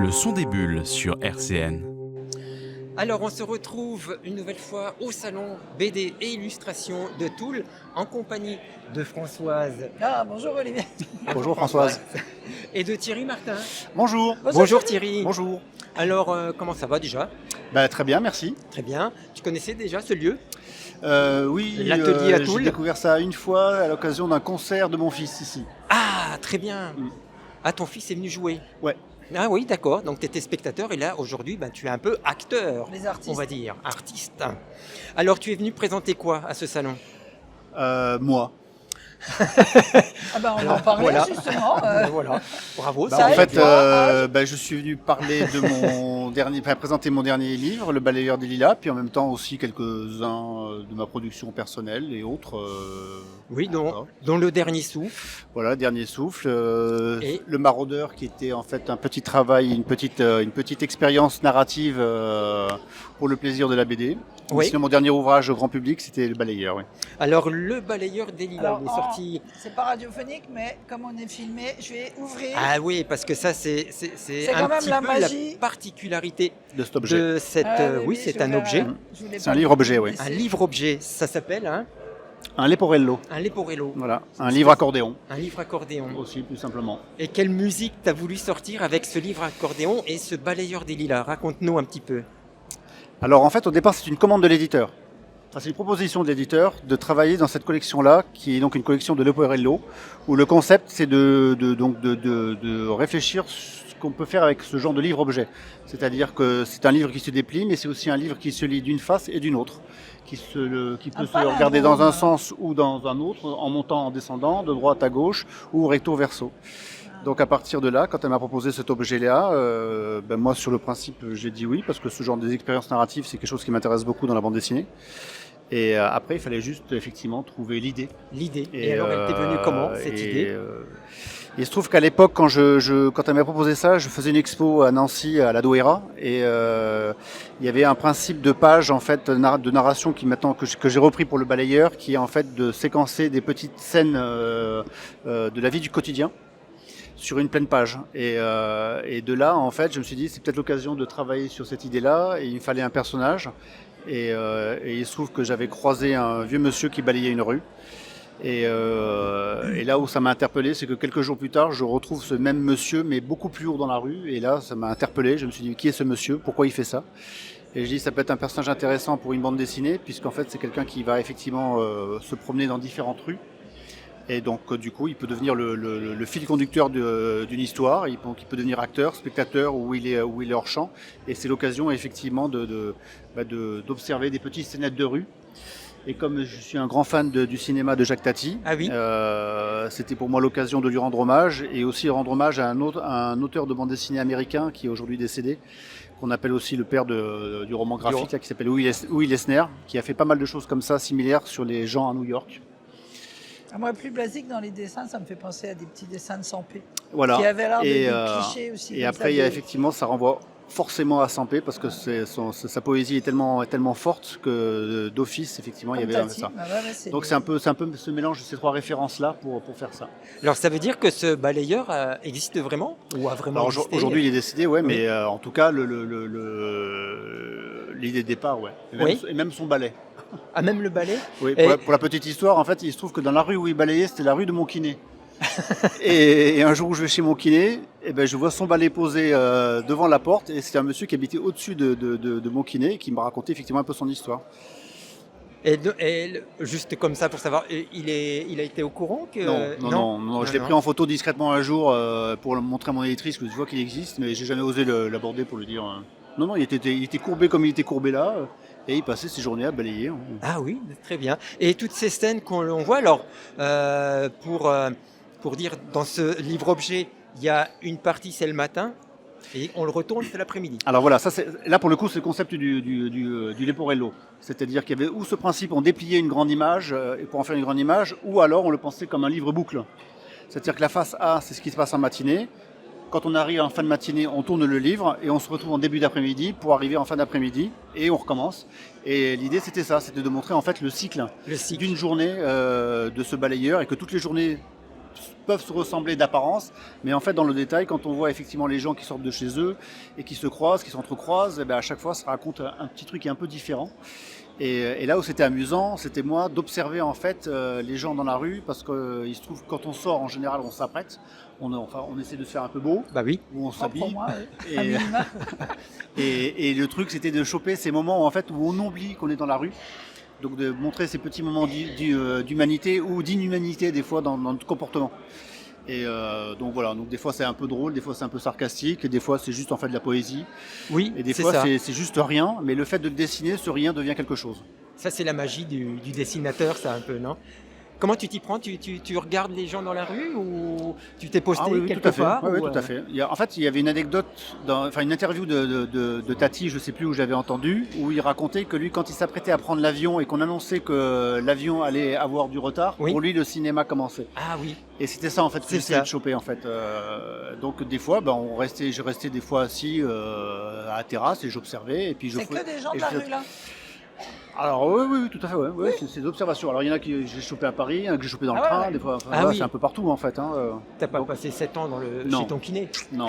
Le son des bulles sur RCN. Alors on se retrouve une nouvelle fois au salon BD et illustration de Toul en compagnie de Françoise. Ah, bonjour Olivier. Bonjour Françoise. Et de Thierry Martin. Bonjour. Bonjour Thierry. Bonjour. Alors comment ça va déjà? Très bien, merci. Très bien. Tu connaissais déjà ce lieu? Oui, L'atelier à Toul. j'ai découvert ça une fois à l'occasion d'un concert de mon fils ici. Ah, très bien. Ah, ton fils est venu jouer? Ouais. Ah oui, d'accord. Donc tu étais spectateur et là aujourd'hui tu es un peu acteur, Les artistes. on va dire, artiste. Alors tu es venu présenter quoi à ce salon? Moi. Ah ben on en parlait Voilà. justement. Voilà, bravo. Ça En aide, fait, toi, je suis venu parler de mon présenter mon dernier livre, Le Balayeur des Lilas, puis en même temps aussi quelques-uns de ma production personnelle et autres. Oui, Voilà. dont le dernier souffle. Voilà, Dernier Souffle, Et Le Maraudeur, qui était en fait un petit travail, une petite expérience narrative pour le plaisir de la BD. Oui. Sinon, mon dernier ouvrage grand public, c'était Le Balayeur. Oui. alors le balayeur des lilas, Alors, il est sorti. C'est pas radiophonique, mais comme on est filmé, je vais ouvrir. Ah oui, parce que ça c'est quand un même petit la peu magie. la particularité De cet objet. de cette. Oui, c'est je un voulais- objet, je voulais C'est un pas livre-objet, le oui. laisser. un livre-objet. Ça s'appelle Un Leporello. un leporello, Voilà, un livre accordéon un livre accordéon. aussi, plus simplement. Et quelle musique t'as voulu sortir avec ce livre accordéon et ce balayeur des lilas? Raconte-nous un petit peu. Alors en fait, au départ, c'est une commande de l'éditeur. Enfin, c'est une proposition de l'éditeur de travailler dans cette collection-là, qui est donc une collection de Leporello, où le concept, c'est de réfléchir ce qu'on peut faire avec ce genre de livre-objet. C'est-à-dire que c'est un livre qui se déplie, mais c'est aussi un livre qui se lit d'une face et d'une autre, qui peut Un se palindrome. regarder dans un sens ou dans un autre, en montant, en descendant, de droite à gauche ou recto verso. Donc à partir de là, quand elle m'a proposé cet objet-là, moi sur le principe j'ai dit oui, parce que ce genre d'expérience narrative c'est quelque chose qui m'intéresse beaucoup dans la bande dessinée. Et après il fallait juste effectivement trouver l'idée. L'idée. Et alors elle t'est venue comment cette idée? Il se trouve qu'à l'époque quand quand elle m'a proposé ça, je faisais une expo à Nancy à la Douaira et il y avait un principe de page en fait de narration que j'ai repris pour le balayeur, qui est en fait de séquencer des petites scènes de la vie du quotidien sur une pleine page. Et de là, en fait, je me suis dit, c'est peut-être l'occasion de travailler sur cette idée-là. Et il me fallait un personnage. Et il se trouve que j'avais croisé un vieux monsieur qui balayait une rue. Et là où ça m'a interpellé, c'est que quelques jours plus tard, je retrouve ce même monsieur, mais beaucoup plus haut dans la rue. Et là, ça m'a interpellé. Je me suis dit, qui est ce monsieur? Pourquoi il fait ça? Et je dis, ça peut être un personnage intéressant pour une bande dessinée, puisqu'en fait, c'est quelqu'un qui va effectivement se promener dans différentes rues. Et donc, du coup, il peut devenir le fil conducteur d'une histoire. Il peut devenir acteur, spectateur, où il est hors champ. Et c'est l'occasion, effectivement, d'observer des petites scénettes de rue. Et comme je suis un grand fan du cinéma de Jacques Tati, Ah oui. c'était pour moi l'occasion de lui rendre hommage. Et aussi rendre hommage à un auteur de bande dessinée américain qui est aujourd'hui décédé, qu'on appelle aussi le père du roman graphique, là, qui s'appelle Will Eisner, qui a fait pas mal de choses comme ça, similaires sur les gens à New York. Moi, plus basique dans les dessins, ça me fait penser à des petits dessins de Sampé. Voilà. Qui avaient l'air de Et, des clichés aussi. Et comme après, ça, il y a des- effectivement, ça renvoie forcément à Sampé, parce que sa poésie est tellement forte que d'office, effectivement, il y comme avait Tati. ça. Ah ouais, c'est Donc des- c'est un peu ce mélange de ces trois références-là pour faire ça. Alors ça veut dire que ce balayeur existe vraiment ou a vraiment Alors existé? aujourd'hui, il est décédé, ouais, Oui. mais en tout cas, l'idée de départ, ouais. Oui. Et même son balai. Ah, même le balai? Oui, Et- pour la petite histoire, en fait, il se trouve que dans la rue où il balayait, c'était la rue de mon kiné. et un jour où je vais chez mon kiné, je vois son balai posé devant la porte, et c'était un monsieur qui habitait au-dessus de mon kiné, qui m'a raconté effectivement un peu son histoire. Juste comme ça pour savoir, il a été au courant que... Non, je l'ai pris en photo discrètement un jour pour le montrer à mon éditrice, que je vois qu'il existe, mais j'ai jamais osé l'aborder pour lui dire. Non, il était courbé comme il était courbé là, et il passait ses journées à balayer. Ah oui, très bien. Et toutes ces scènes qu'on voit, alors, pour dire, dans ce livre-objet, il y a une partie, c'est le matin, et on le retourne, c'est l'après-midi. Alors voilà, là pour le coup c'est le concept du Leporello. C'est-à-dire qu'il y avait ou ce principe, on dépliait une grande image et pour en faire une grande image, ou alors on le pensait comme un livre boucle. C'est-à-dire que la face A, c'est ce qui se passe en matinée. Quand on arrive en fin de matinée, on tourne le livre et on se retrouve en début d'après-midi pour arriver en fin d'après-midi et on recommence. Et l'idée c'était ça, c'était de montrer en fait le cycle Le cycle. d'une journée de ce balayeur, et que toutes les journées peuvent se ressembler d'apparence, mais en fait dans le détail, quand on voit effectivement les gens qui sortent de chez eux et qui se croisent, qui s'entrecroisent, à chaque fois ça raconte un petit truc qui est un peu différent. Et là où c'était amusant, c'était moi d'observer en fait les gens dans la rue, parce qu'il se trouve que quand on sort en général on s'apprête, on essaie de se faire un peu beau, Bah oui. où on s'habille. Pour moi, Et, un minima. et le truc c'était de choper ces moments en fait où on oublie qu'on est dans la rue. Donc de montrer ces petits moments d'humanité ou d'inhumanité des fois dans notre comportement. Et donc voilà, donc des fois c'est un peu drôle, des fois c'est un peu sarcastique, et des fois c'est juste en fait de la poésie. Oui, Et des c'est fois ça. c'est juste rien, mais le fait de le dessiner, ce rien devient quelque chose. Ça, c'est la magie du dessinateur, ça, un peu, non? Comment tu t'y prends? Tu regardes les gens dans la rue ou tu t'es posté Oui, quelque tout à fait. part? Oui, ou, tout à fait. En fait, il y avait une anecdote, une interview de Tati, je ne sais plus où j'avais entendu, où il racontait que lui, quand il s'apprêtait à prendre l'avion et qu'on annonçait que l'avion allait avoir du retard, Oui. pour lui, le cinéma commençait. Ah oui, Et c'était ça en fait que C'est j'essayais ça. de choper en fait. Donc des fois, je restais des fois assis à la terrasse et j'observais et puis je C'est que des gens de et la je- rue là. Alors oui, tout à fait, ouais, c'est des observations. Alors il y en a que j'ai chopé à Paris, il y en a que j'ai chopé dans le Ah ouais, train, ouais. des fois, enfin, Ah voilà, oui. c'est un peu partout en fait. t'as pas Donc, passé 7 ans Non. chez ton kiné? non,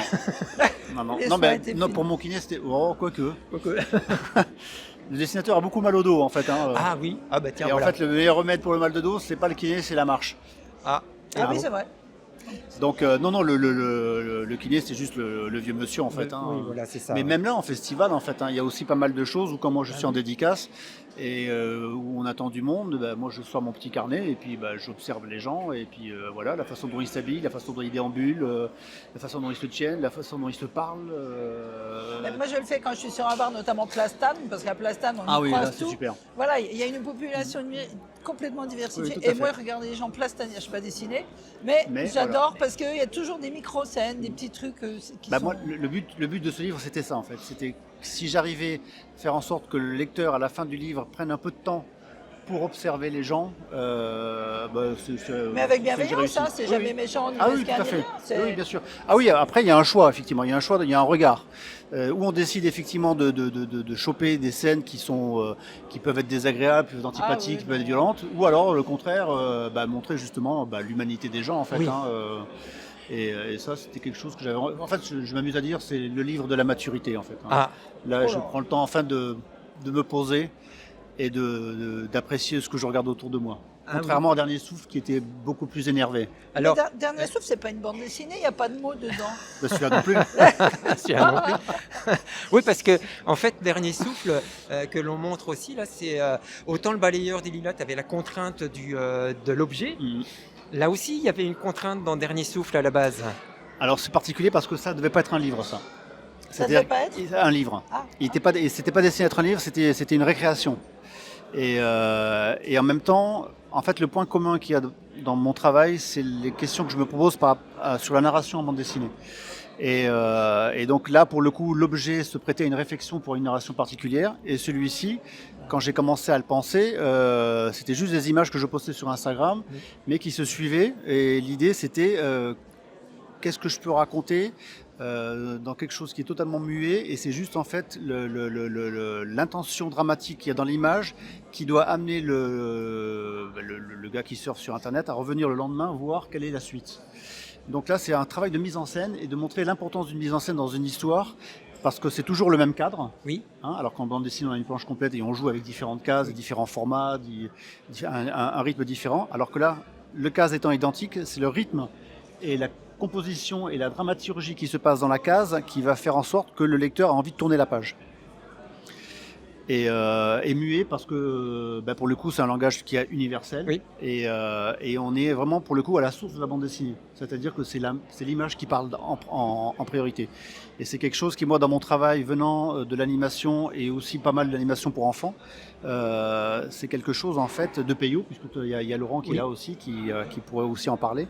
non, Les non, soins étaient non, finis. pour mon kiné c'était, quoique. Le dessinateur a beaucoup mal au dos en fait. Ah oui, ah bah tiens, Et en voilà. fait, le meilleur remède pour le mal de dos, c'est pas le kiné, c'est la marche. Ah, Ah oui, c'est vrai. Donc non, le kiné, c'est juste le vieux monsieur en fait. Oui, voilà, c'est ça. Mais ouais. même là, en festival, en fait, il y a aussi pas mal de choses où quand moi je suis en dédicace et où on attend du monde, moi je sors mon petit carnet et puis j'observe les gens et puis voilà, la façon dont ils s'habillent, la façon dont ils déambulent, la façon dont ils se tiennent, la façon dont ils se parlent. Mais moi, je le fais quand je suis sur un bar, notamment Place Tam, parce qu'à Place Tam, on Ah y oui, croise là c'est tout. super. Voilà, il y a une population complètement diversifiée. Oui, tout à Et moi, fait. regardez les gens plastaniers, je ne suis pas dessiné, mais j'adore parce qu'il y a toujours des micro-scènes, des petits trucs qui sont... Moi, le but de ce livre, c'était ça en fait. C'était si j'arrivais à faire en sorte que le lecteur, à la fin du livre, prenne un peu de temps pour observer les gens. Mais avec c'est que j'ai bienveillance, réussi. hein, c'est Oui, jamais oui. méchant ni Ah oui, mesquin, tout à ni fait. rien, c'est- Oui, bien sûr. Ah oui, après, il y a un choix, effectivement. Il y a un choix, il y a un regard. Où on décide effectivement de choper des scènes qui peuvent être désagréables, qui peuvent être antipathiques, oui, qui peuvent être non. violentes, ou alors, le contraire, montrer justement l'humanité des gens, en fait. Oui. Et ça, c'était quelque chose que j'avais. En fait, je m'amuse à dire, c'est le livre de la maturité, en fait. Ah, Là, Oh je là. prends le temps, enfin, de me poser et d'apprécier ce que je regarde autour de moi. Ah Contrairement au Dernier Souffle, qui était beaucoup plus énervé. alors, Mais Dernier Souffle, c'est pas une bande dessinée, il n'y a pas de mots dedans. Celui-là non plus. celui-là non plus. Oui, parce que en fait, Dernier Souffle que l'on montre aussi là, c'est autant le balayeur des lilas, tu avais la contrainte de l'objet. Mm. Là aussi, il y avait une contrainte dans Dernier Souffle à la base. Alors c'est particulier parce que ça ne devait pas être un livre, ça. Ça C'est-à-dire- devait pas être un livre. Ah. C'était pas destiné à être un livre, c'était une récréation. Et en même temps, en fait, le point commun qu'il y a dans mon travail, c'est les questions que je me propose sur la narration en bande dessinée. Et donc là, pour le coup, l'objet se prêtait à une réflexion pour une narration particulière. Et celui-ci, quand j'ai commencé à le penser, c'était juste des images que je postais sur Instagram, mais qui se suivaient. Et l'idée, c'était qu'est-ce que je peux raconter dans quelque chose qui est totalement muet, et c'est juste en fait l'intention dramatique qu'il y a dans l'image qui doit amener le gars qui surfe sur internet à revenir le lendemain voir quelle est la suite. Donc là c'est un travail de mise en scène et de montrer l'importance d'une mise en scène dans une histoire, parce que c'est toujours le même cadre, Oui. alors qu'en bande dessinée on a une planche complète et on joue avec différentes cases, différents formats, un rythme différent, alors que là le case étant identique, c'est le rythme et la composition et la dramaturgie qui se passe dans la case qui va faire en sorte que le lecteur a envie de tourner la page. Et muet parce que pour le coup c'est un langage qui est universel, Oui. et on est vraiment pour le coup à la source de la bande dessinée, c'est-à-dire que c'est l'image qui parle en priorité, et c'est quelque chose qui, moi, dans mon travail venant de l'animation et aussi pas mal d'animation pour enfants, c'est quelque chose en fait de Peyo, puisqu'il y a Laurent qui est Oui. là aussi, qui pourrait aussi en parler.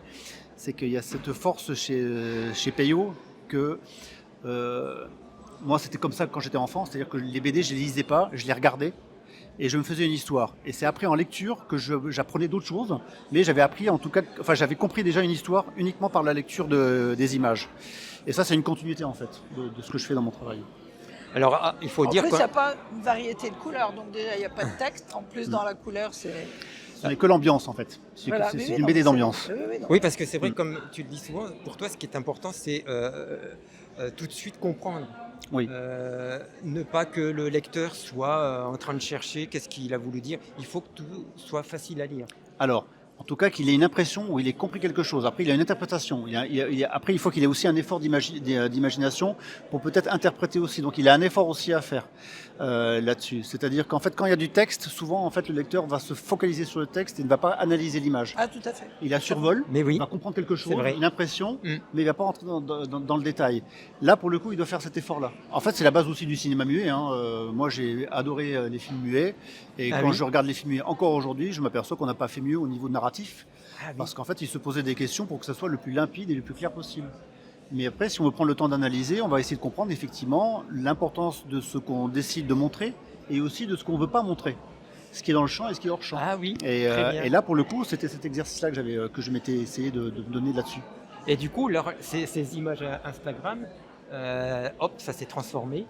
C'est qu'il y a cette force chez Peyo que moi c'était comme ça quand j'étais enfant, c'est-à-dire que les BD je les lisais pas, je les regardais et je me faisais une histoire. Et c'est après en lecture que j'apprenais d'autres choses, mais j'avais appris en tout cas, enfin j'avais compris déjà une histoire uniquement par la lecture des images. Et ça c'est une continuité en fait de ce que je fais dans mon travail. Alors, il faut En dire plus, il quoi. n'y a pas une variété de couleurs, donc déjà, il n'y a pas de texte. En plus, dans la couleur, c'est Ce n'est que l'ambiance en fait. C'est Voilà, c'est oui, une oui, non, BD mais d'ambiance. non. Oui, parce que c'est vrai, comme tu le dis souvent, pour toi, ce qui est important, c'est tout de suite comprendre. Oui. Ne pas que le lecteur soit en train de chercher qu'est-ce qu'il a voulu dire. Il faut que tout soit facile à lire. Alors, en tout cas, qu'il ait une impression où il ait compris quelque chose. Après, il a une interprétation. Après, il faut qu'il ait aussi un effort d'imagination pour peut-être interpréter aussi. Donc, il a un effort aussi à faire là-dessus. C'est-à-dire qu'en fait, quand il y a du texte, souvent, en fait, le lecteur va se focaliser sur le texte et ne va pas analyser l'image. Ah, tout à fait. Il a survol, Mais oui, il va comprendre quelque chose, vrai. une impression, Mm. mais il va pas rentrer dans le détail. Là, pour le coup, il doit faire cet effort-là. En fait, c'est la base aussi du cinéma muet. Hein. Moi, j'ai adoré les films muets. Et Ah quand oui. je regarde les films muets encore aujourd'hui, je m'aperçois qu'on n'a pas fait mieux au niveau narratif. Ah oui. Parce qu'en fait, il se posait des questions pour que ça soit le plus limpide et le plus clair possible. Mais après, si on veut prendre le temps d'analyser, on va essayer de comprendre effectivement l'importance de ce qu'on décide de montrer et aussi de ce qu'on ne veut pas montrer. Ce qui est dans le champ et ce qui est hors champ. Ah oui, Et, très bien. et là, pour le coup, c'était cet exercice-là que je m'étais essayé de me donner là-dessus. Et du coup, ces images Instagram, hop, ça s'est transformé.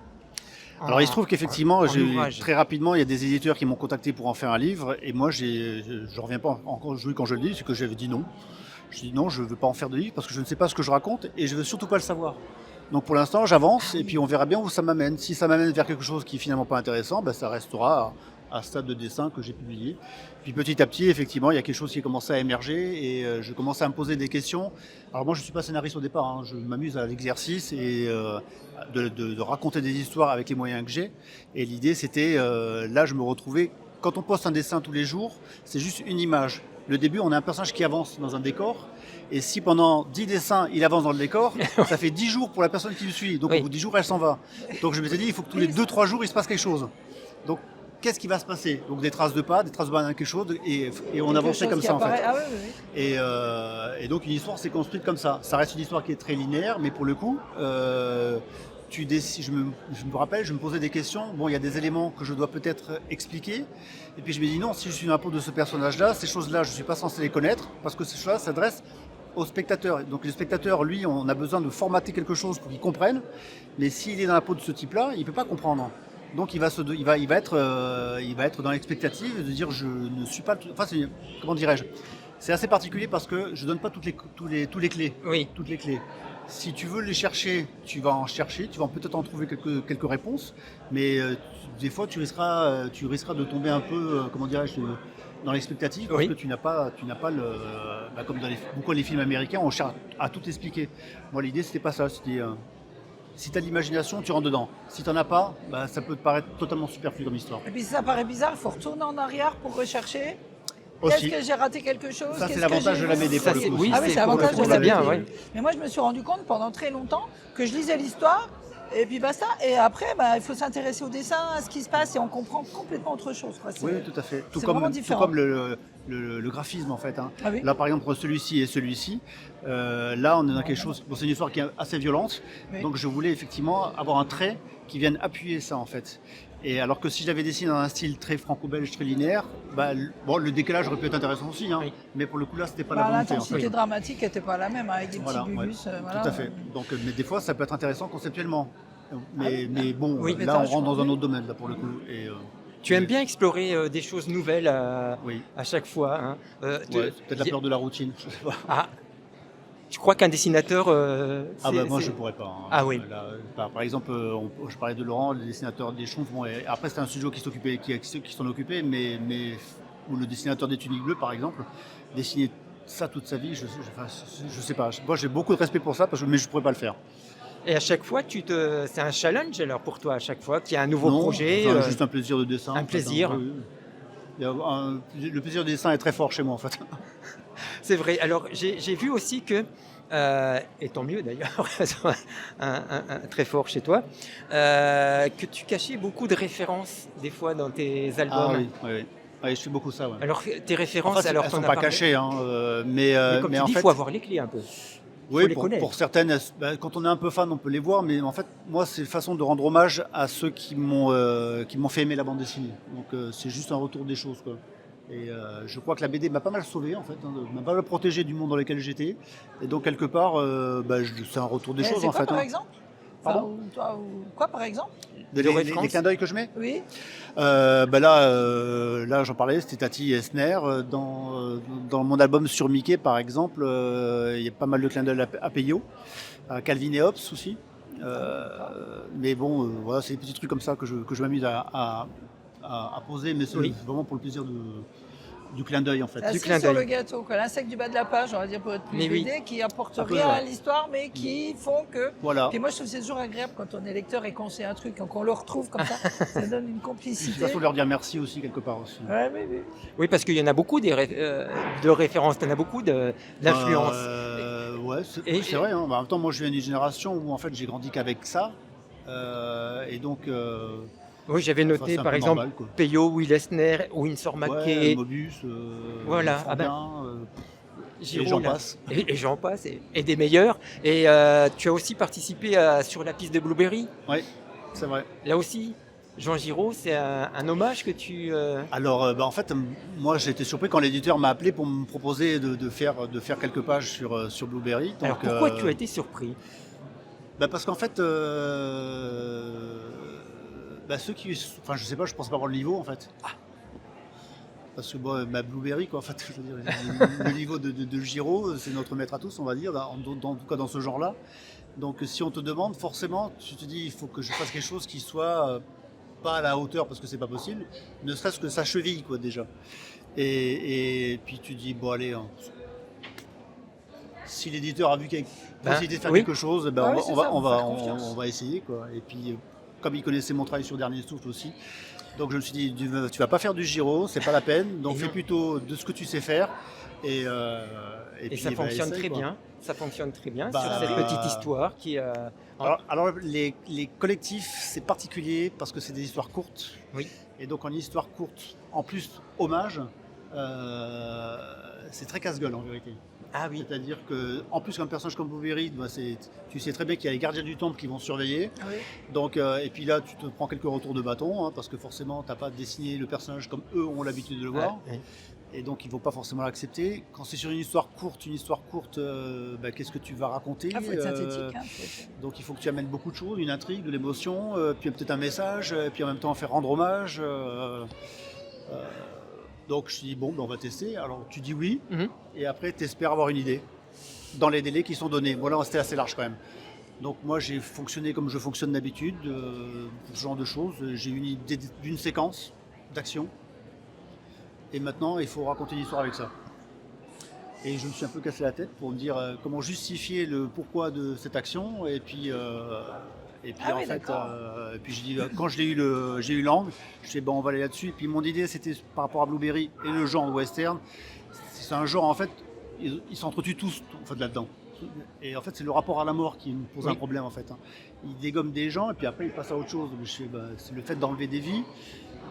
Alors, il se trouve qu'effectivement, en ouvrage. très rapidement, il y a des éditeurs qui m'ont contacté pour en faire un livre. Et moi, je ne reviens pas encore jouer quand je le dis, c'est que j'avais dit non. Je dis non, je ne veux pas en faire de livre parce que je ne sais pas ce que je raconte et je ne veux surtout pas le savoir. Donc pour l'instant, j'avance et puis on verra bien où ça m'amène. Si ça m'amène vers quelque chose qui est finalement pas intéressant, ben, ça restera à stade de dessin que j'ai publié. Puis petit à petit, effectivement, il y a quelque chose qui a commencé à émerger et je commence à me poser des questions. Alors moi, je ne suis pas scénariste au départ, hein. Je m'amuse à l'exercice et de raconter des histoires avec les moyens que j'ai. Et l'idée, c'était, là, je me retrouvais, quand on poste un dessin tous les jours, c'est juste une image. Le début, on a un personnage qui avance dans un décor. Et si pendant 10 dessins, il avance dans le décor, ça fait 10 jours pour la personne qui le suit. Donc Oui. au bout de 10 jours, elle s'en va. Donc je m'étais dit, il faut que tous les 2-3 jours, il se passe quelque chose. Donc qu'est-ce qui va se passer? Donc des traces de pas dans quelque chose. Et on avançait comme ça en fait. Ah oui, oui, oui. Et donc une histoire s'est construite comme ça. Ça reste une histoire qui est très linéaire, mais pour le coup, je me rappelle, je me posais des questions. Bon, il y a des éléments que je dois peut-être expliquer. Et puis je me dis non, si je suis dans la peau de ce personnage-là, ces choses-là, je ne suis pas censé les connaître parce que ces choses-là s'adressent au spectateur. Donc le spectateur, lui, on a besoin de formater quelque chose pour qu'il comprenne. Mais s'il est dans la peau de ce type-là, il ne peut pas comprendre. Donc il va être dans l'expectative de dire je ne suis pas. Enfin, comment dirais-je? C'est assez particulier parce que je ne donne pas toutes les clés. Oui. Toutes les clés. Si tu veux les chercher, tu vas en chercher, tu vas peut-être en trouver quelques réponses, mais des fois tu risqueras de tomber un peu, comment dirais-je, dans l'expectative parce que tu n'as pas comme dans beaucoup les films américains, on cherche à tout expliquer. Moi l'idée c'était pas ça, c'était si tu as de l'imagination, tu rentres dedans. Si tu n'en as pas, ça peut te paraître totalement superflu comme histoire. Et puis si ça paraît bizarre, il faut retourner en arrière pour rechercher. Aussi. Est-ce que j'ai raté quelque chose? Ça, c'est Qu'est-ce l'avantage que j'ai de la vu? BD, pour le coup. Oui, Ah oui, c'est l'avantage de c'est la bien, BD. ouais. Mais moi, je me suis rendu compte pendant très longtemps que je lisais l'histoire et puis basta. Et après, il faut s'intéresser au dessin, à ce qui se passe et on comprend complètement autre chose, quoi. Oui, tout à fait. Tout c'est comme, vraiment tout différent. comme le graphisme en fait. Hein. Ah oui. Là par exemple celui-ci et celui-ci, là on est dans quelque chose, bon, c'est une histoire qui est assez violente, Oui. donc je voulais effectivement avoir un trait qui vienne appuyer ça en fait. Et alors que si je l'avais dessiné dans un style très franco-belge, très linéaire, le décalage aurait pu être intéressant aussi, hein, Oui. mais pour le coup là c'était pas la volonté. En L'intensité fait. dramatique n'était pas la même avec des Voilà, petits ouais, gugus. tout à fait. Donc, mais des fois ça peut être intéressant conceptuellement. Mais bon, Oui. Mais là t'as on le rentre choix, dans un oui. autre domaine là pour le coup. Et, Tu aimes bien explorer des choses nouvelles oui. à chaque fois. Hein. Ouais, c'est peut-être la peur de la routine, je sais pas. Ah, tu crois qu'un dessinateur. Moi je pourrais pas. Hein. Ah oui. Là, par exemple, je parlais de Laurent, le dessinateur des Schtroumpfs. Bon, et après c'était un studio qui s'en occupait, mais ou le dessinateur des Tuniques Bleues par exemple, dessiner ça toute sa vie, je sais pas. Moi j'ai beaucoup de respect pour ça, mais je pourrais pas le faire. Et à chaque fois, c'est un challenge alors pour toi, à chaque fois qu'il y a un nouveau Non, projet. enfin, juste un plaisir de dessin. un en fait, plaisir. hein. Oui, oui. Le plaisir de dessin est très fort chez moi en fait. C'est vrai. Alors, j'ai vu aussi que, et tant mieux d'ailleurs, un très fort chez toi, que tu cachais beaucoup de références des fois dans tes albums. Ah oui, oui, oui. Ouais, je fais beaucoup ça. Ouais. Alors, tes références, Enfin, alors elles t'en sont as pas parlé. cachées, hein, Mais comme tu en dis, il fait, faut avoir les clés un peu. oui, les connaître. pour certaines, quand on est un peu fan, on peut les voir, mais en fait, moi, c'est une façon de rendre hommage à ceux qui m'ont fait aimer la bande dessinée. Donc, c'est juste un retour des choses, quoi. Et je crois que la BD m'a pas mal sauvé, en fait, hein, m'a pas mal protégé du monde dans lequel j'étais. Et donc, quelque part, c'est un retour des choses, C'est en quoi, fait. par Hein. exemple? Enfin, Pardon ou quoi, par exemple? Les clins d'œil que je mets Oui. là, j'en parlais, c'était Tati Esner. Dans mon album sur Mickey, par exemple, il y a pas mal de clins d'œil à Peyo, à Calvin et Hobbes aussi. Mais bon, voilà, c'est des petits trucs comme ça que je m'amuse à poser, mais c'est vraiment pour le plaisir du clin d'œil en fait. La Du cerise clin sur d'œil. le gâteau, quoi. L'insecte du bas de la page, on va dire pour être plus Mais oui. BD, qui apporte Un peu, rien ouais. à l'histoire, mais qui font que. Voilà. Et moi, je trouve que c'est toujours agréable quand on est lecteur et qu'on sait un truc, qu'on le retrouve comme ça. Ça donne une C'est complicité. façon de leur dire merci aussi quelque part aussi. Ouais, oui. Oui, parce qu'il y en a beaucoup de références, il y en a beaucoup d'influences. Ouais, Et- c'est vrai. Hein. Bah, en même temps, moi, je viens d'une génération où en fait, j'ai grandi qu'avec ça, et donc. Oui, j'avais enfin, noté c'est un par peu exemple normal, quoi. Peyo, Will Eisner, Winsor Ouais, McKay, Mobius, Voilà, Frambin, Giraud, et j'en là. passe. Et j'en passe, et des meilleurs. Et tu as aussi participé sur la piste de Blueberry. Oui, c'est vrai. Là aussi, Jean Giraud, c'est un hommage que tu... Alors, en fait, moi, j'ai été surpris quand l'éditeur m'a appelé pour me proposer de faire quelques pages sur Blueberry. Donc, Alors pourquoi tu as été surpris? parce qu'en fait, ceux qui... Enfin, je sais pas, je pensais pas avoir le niveau, en fait. Parce que Blueberry, quoi, en fait, je veux dire, le niveau de Giraud, c'est notre maître à tous, on va dire, en tout cas dans ce genre-là. Donc, si on te demande, forcément, tu te dis, il faut que je fasse quelque chose qui soit pas à la hauteur, parce que c'est pas possible, ne serait-ce que sa cheville, quoi, déjà. Et puis tu dis, bon, allez, hein, si l'éditeur a vu qu'il y a possibilité de faire oui. quelque chose, Ah oui, c'est ça, faut faire confiance. on va essayer, quoi. Et puis, comme il connaissait mon travail sur Dernier Souffle aussi, donc je me suis dit, tu vas pas faire du Giraud, c'est pas la peine, donc Et fais non. plutôt de ce que tu sais faire. Et Et puis, ça fonctionne essaye, très quoi. bien. Ça fonctionne très bien Bah, sur cette petite histoire qui... Alors, les collectifs, c'est particulier parce que c'est des histoires courtes. Oui. Et donc en histoire courte, en plus hommage, c'est très casse-gueule en vérité. Ah oui. C'est-à-dire que, en plus, un personnage comme Blueberry, tu sais très bien qu'il y a les gardiens du temple qui vont surveiller. Ah oui. Donc, et puis là, tu te prends quelques retours de bâton, hein, parce que forcément, tu n'as pas dessiné le personnage comme eux ont l'habitude de le voir. Ouais. Et donc, ils ne vont pas forcément l'accepter. Quand c'est sur une histoire courte, qu'est-ce que tu vas raconter? Ah, faut être synthétique. Hein, faut être- Donc il faut que tu amènes beaucoup de choses, une intrigue, de l'émotion, puis peut-être un message, et puis en même temps faire rendre hommage. Donc je dis bon, on va tester. Alors tu dis oui, Mhm. et après tu espères avoir une idée dans les délais qui sont donnés. Bon là c'était assez large quand même. Donc moi j'ai fonctionné comme je fonctionne d'habitude, pour ce genre de choses. J'ai une idée d'une séquence d'action, et maintenant il faut raconter une histoire avec ça. Et je me suis un peu cassé la tête pour me dire comment justifier le pourquoi de cette action. Et puis Ah oui, d'accord. et puis j'ai dit, quand j'ai eu l'angle, je me suis dit, bon, on va aller là-dessus. Et puis mon idée, c'était par rapport à Blueberry et le genre western. C'est un genre, en fait, ils s'entretuent tous en fait, là-dedans. Et en fait, c'est le rapport à la mort qui me pose un problème, en fait. Hein. Ils dégomment des gens et puis après, ils passent à autre chose. C'est le fait d'enlever des vies.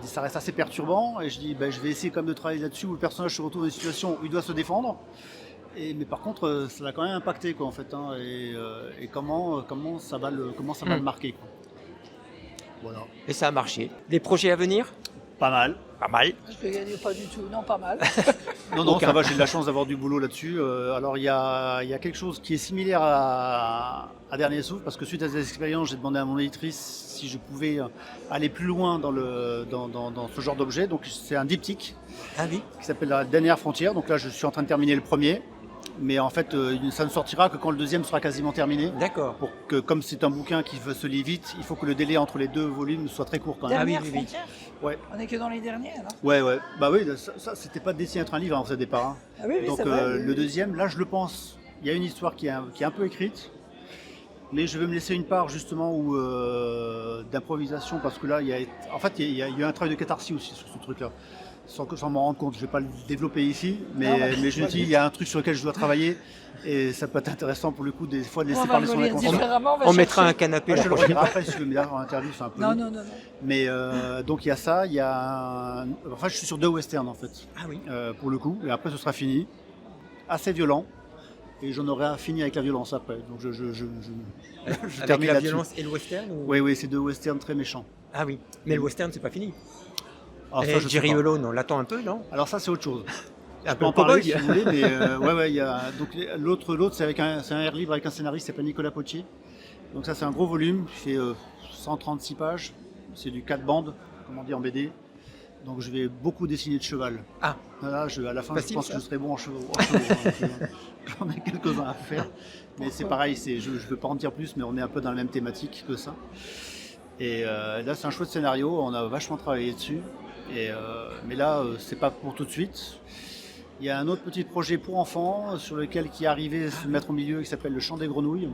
Ça reste assez perturbant et je dis je vais essayer quand même de travailler là-dessus où le personnage se retrouve dans une situation où il doit se défendre. Mais par contre, ça l'a quand même impacté quoi en fait. Hein, et comment ça va le marquer. Quoi. Voilà. Et ça a marché. Des projets à venir? Pas mal. Pas mal. Je peux gagner pas du tout. Non, pas mal. Non, Aucun. ça va, j'ai de la chance d'avoir du boulot là-dessus. Alors il y a quelque chose qui est similaire à Dernier Souffle, parce que suite à cette expérience, j'ai demandé à mon éditrice si je pouvais aller plus loin dans ce genre d'objet. Donc c'est un diptyque Ah oui. qui s'appelle La Dernière Frontière. Donc là je suis en train de terminer le premier. Mais en fait, ça ne sortira que quand le deuxième sera quasiment terminé. D'accord. Pour que, comme c'est un bouquin qui se lit vite, il faut que le délai entre les deux volumes soit très court quand même. Dernière oui. frontière. Ouais. On est que dans les derniers alors. Ouais. Bah oui, ça c'était pas destiné à être un livre au départ. Hein. Ah oui, Donc c'est vrai. le deuxième, là je le pense, il y a une histoire qui est un peu écrite, mais je vais me laisser une part justement d'improvisation parce que là il y a eu un travail de catharsis aussi sur ce truc-là. Sans m'en rendre compte, je ne vais pas le développer ici, mais je me dis il y a un truc sur lequel je dois travailler et ça peut être intéressant pour le coup des fois de laisser On va parler le son lire inconscient. différemment. On mettra un canapé Ouais, la je le prochaine redirai fois. après si tu veux me dire en interview, c'est un peu Non, long. non. Mais donc il y a ça, il y a enfin je suis sur 2 westerns en fait. Ah oui. Pour le coup, et après ce sera fini. Assez violent, et j'en aurai fini avec la violence après. Donc je Avec termine la là-dessus. violence et le western ou... Oui, c'est 2 westerns très méchants. Ah oui. Mais le western, c'est pas fini. Alors, Et ça, je sais Jerry pas. Holland, on l'attend un peu, non? Alors ça c'est autre chose. Un Je peu peux en le parler cowboy. si vous voulez, mais il y a donc l'autre c'est un air libre avec un scénariste qui s'appelle Nicolas Potier. Donc ça c'est un gros volume, qui fait 136 pages, c'est du 4 bandes, comme on dit en BD. Donc je vais beaucoup dessiner de cheval. Ah. Là, à la fin, Facile, je pense ça. que je serai bon en chevaux. J'en ai quelques-uns à faire. Mais c'est pareil, je ne veux pas en dire plus, mais on est un peu dans la même thématique que ça. Et là, c'est un chouette scénario, on a vachement travaillé dessus. Mais là, c'est pas pour tout de suite. Il y a un autre petit projet pour enfants sur lequel qui est arrivé se mettre au milieu, qui s'appelle Le Chant des Grenouilles.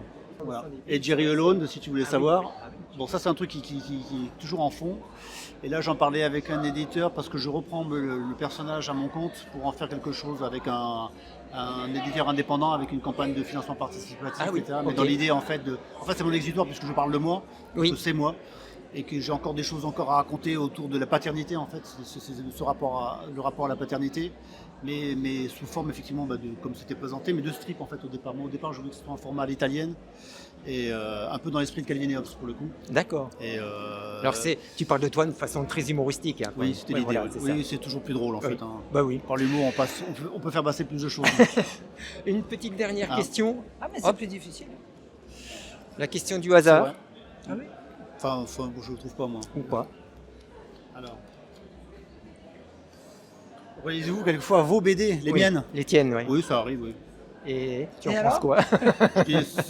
Voilà. Et Jerry Alone, si tu voulais savoir. Bon, ça c'est un truc qui est toujours en fond. Et là j'en parlais avec un éditeur parce que je reprends le personnage à mon compte pour en faire quelque chose avec un éditeur indépendant avec une campagne de financement participatif, Ah oui, etc. Mais ok. dans l'idée en fait c'est mon exutoire puisque je parle de moi, Oui. que c'est moi. Et que j'ai encore des choses encore à raconter autour de la paternité en fait, c'est le rapport à la paternité, mais sous forme effectivement comme c'était présenté, mais de strip en fait au départ. Moi au départ je voulais que ce soit en format à l'italienne et un peu dans l'esprit de Calvin et Hobbes pour le coup. D'accord. Et, Alors tu parles de toi de façon très humoristique. Hein, oui, c'était l'idée. voilà, Oui. c'est Oui, ça. c'est toujours plus drôle en Oui. fait. Hein. Bah oui. Par l'humour, on peut faire passer plus de choses. Une petite dernière Ah. question. Ah, mais c'est Hop. plus difficile. La question du C'est hasard. vrai. Ah oui. Enfin, je le trouve pas moi. Ou pas. Alors. Voyez-vous quelquefois vos BD, les Oui, miennes? Les tiennes, oui. Oui, ça arrive, oui. Et tu en Et penses alors quoi?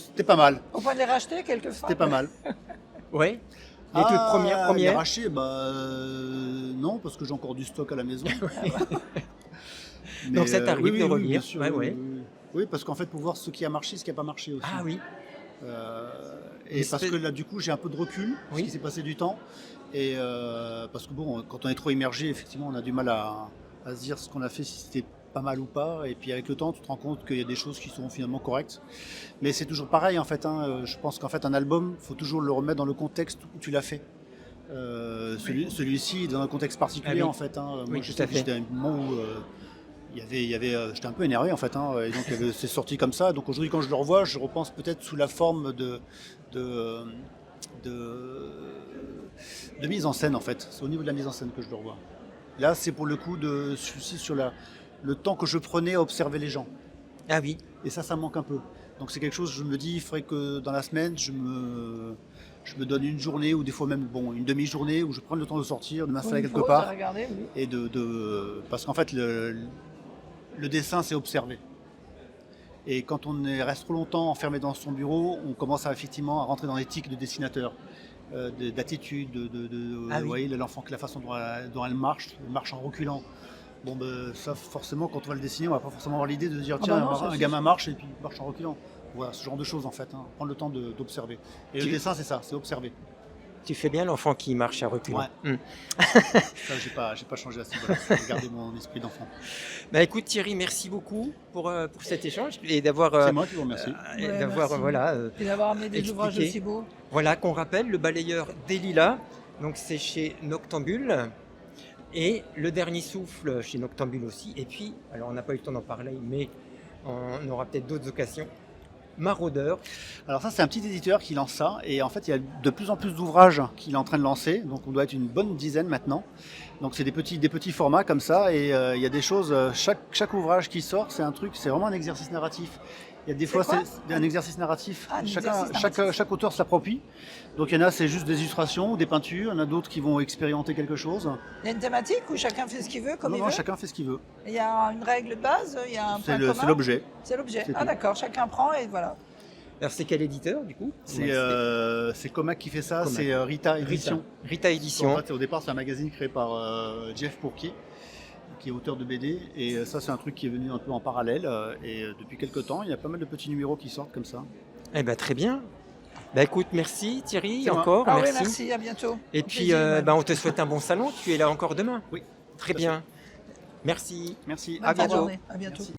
C'était pas mal. Au point de les racheter quelquefois. C'était pas mal. Oui. Les toutes Les premières. rachets, non, parce que j'ai encore du stock à la maison. Mais, Donc ça t'arrive de relire. bien sûr, Ouais, oui, ouais. oui. Oui, parce qu'en fait, pour voir ce qui a marché, ce qui n'a pas marché aussi. Ah oui. Et parce que là, du coup, j'ai un peu de recul, parce Oui. qu'il s'est passé du temps. Et parce que bon, quand on est trop immergé, effectivement, on a du mal à se dire ce qu'on a fait, si c'était pas mal ou pas. Et puis avec le temps, tu te rends compte qu'il y a des choses qui sont finalement correctes. Mais c'est toujours pareil, en fait. Je pense qu'en fait, un album, il faut toujours le remettre dans le contexte où tu l'as fait. Celui-ci, dans un contexte particulier, Ah oui. en fait. Moi, Oui, je tout sais à que fait. j'étais à un moment où j'étais un peu énervé, en fait. Et donc, c'est sorti comme ça. Donc aujourd'hui, quand je le revois, je repense peut-être sous la forme de mise en scène, en fait. C'est au niveau de la mise en scène que je le revois. Là, c'est pour le coup de celui-ci sur le temps que je prenais à observer les gens. Ah oui. Et ça manque un peu. Donc c'est quelque chose, je me dis, il faudrait que dans la semaine, je me donne une journée ou des fois même une demi-journée où je prends le temps de sortir, de m'installer Une quelque pause part. à regarder, oui. Et parce qu'en fait, le dessin, c'est observer. Et quand on reste trop longtemps enfermé dans son bureau, on commence effectivement à rentrer dans l'éthique de dessinateur, d'attitude, Ah oui. vous voyez, l'enfant, la façon dont elle marche en reculant. Bon, ça, forcément, quand on va le dessiner, on va pas forcément avoir l'idée de se dire, Ah tiens, bah non, ça, un c'est gamin marche et puis il marche en reculant. Voilà, ce genre de choses, en fait. Prendre le temps d'observer. Et le dessin, c'est ça, c'est observer. Tu fais bien l'enfant qui marche à reculons. Ouais. Ça, j'ai pas changé à ce niveau-là. J'ai gardé mon esprit d'enfant. Bah écoute Thierry, merci beaucoup pour cet échange et d'avoir C'est moi qui vous remercie. Ouais, d'avoir merci. voilà Et d'avoir amené des expliqué. ouvrages aussi beaux. voilà qu'on rappelle le balayeur des Lilas. Donc c'est chez Noctambule et le dernier souffle chez Noctambule aussi. Et puis alors on n'a pas eu le temps d'en parler, mais on aura peut-être d'autres occasions. Maraudeur. Alors ça, c'est un petit éditeur qui lance ça. Et en fait, il y a de plus en plus d'ouvrages qu'il est en train de lancer. Donc on doit être une bonne dizaine maintenant. Donc c'est des petits formats comme ça. Et il y a des choses, chaque ouvrage qui sort, c'est vraiment un exercice narratif. Il y a des fois, quoi c'est un exercice narratif. Ah, un exercice narratif. Chaque auteur se l'approprie. Donc il y en a, c'est juste des illustrations, des peintures. Il y en a d'autres qui vont expérimenter quelque chose. Il y a une thématique où chacun fait ce qu'il veut, comme Non, il non, veut. chacun fait ce qu'il veut. Il y a une règle de base, il y a un point commun. C'est l'objet. C'est l'objet. C'est Ah tout. d'accord, chacun prend et voilà. Alors c'est quel éditeur du coup? C'est Comac qui fait ça. Comac. C'est Rita Édition. Rita Édition. En fait, au départ, c'est un magazine créé par Jeff Pourquier, qui est auteur de BD. Et ça, c'est un truc qui est venu un peu en parallèle. Et depuis quelques temps, il y a pas mal de petits numéros qui sortent comme ça. Eh ben très bien. Bah écoute, merci Thierry C'est moi. encore, Ah oui, merci. merci, à bientôt. Et Au puis plaisir, on te souhaite un bon salon. Tu es là encore demain. Oui. Très tout à bien. Merci. Merci. Bonne à fin de bientôt. journée. À bientôt. Merci.